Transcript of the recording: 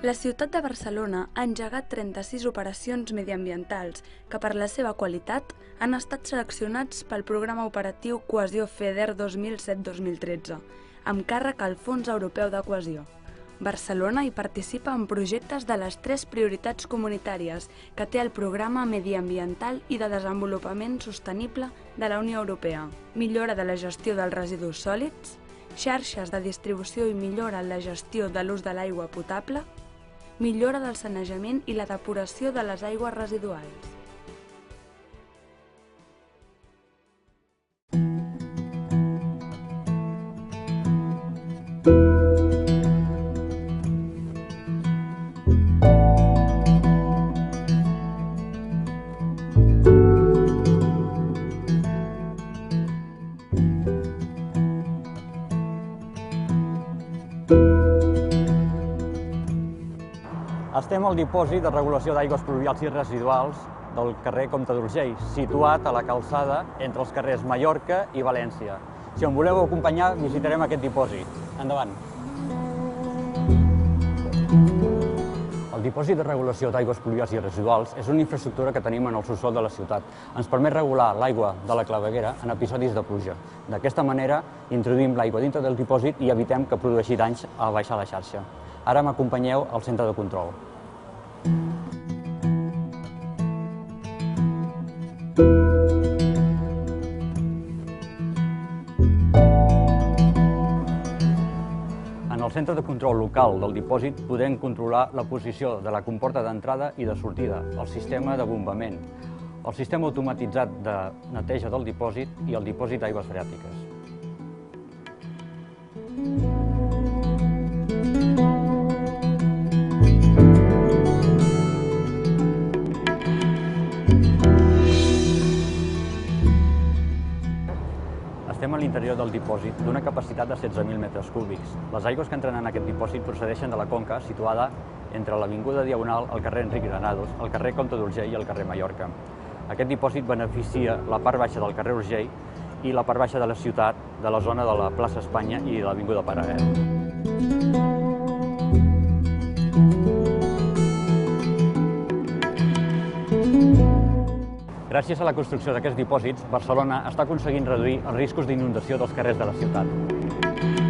La ciutat de Barcelona ha engegat 36 operacions mediambientals que per la seva qualitat han estat seleccionats pel programa operatiu Cohesió FEDER 2007-2013, amb càrrec al Fons Europeu de Cohesió. Barcelona hi participa en projectes de les 3 prioritats comunitàries que té el Programa Mediambiental i de Desenvolupament Sostenible de la Unió Europea. Millora de la gestió dels residus sòlids, xarxes de distribució i millora en la gestió de l'ús de l'aigua potable, millora del sanejament i la depuració de les aigües residuals. Estem al dipòsit de regulació d'aigües pluvials i residuals del carrer Comte d'Urgell, situat a la calçada entre els carrers Mallorca i València. Si em voleu acompanyar, visitarem aquest dipòsit. Endavant. El dipòsit de regulació d'aigües pluvials i residuals és una infraestructura que tenim en el subsòl de la ciutat. Ens permet regular l'aigua de la claveguera en episodis de pluja. D'aquesta manera, introduïm l'aigua dintre del dipòsit i evitem que produeixi danys a baixar la xarxa. Ara m'acompanyeu al centre de control. En el centre de control local del dipòsit podem controlar la posició de la comporta d'entrada i de sortida, el sistema de bombament, el sistema automatitzat de neteja del dipòsit i el dipòsit d'aigües freàtiques. Estem a l'interior del dipòsit d'una capacitat de 16.000 metres cúbics. Les aigües que entren en aquest dipòsit procedeixen de la conca situada entre l'Avinguda Diagonal, el carrer Enric Granados, el carrer Comte d'Urgell i el carrer Mallorca. Aquest dipòsit beneficia la part baixa del carrer Urgell i la part baixa de la ciutat, de la zona de la plaça Espanya i de l'Avinguda Paral·lel. Gràcies a la construcció d'aquests dipòsits, Barcelona està aconseguint reduir els riscos d'inundació dels carrers de la ciutat.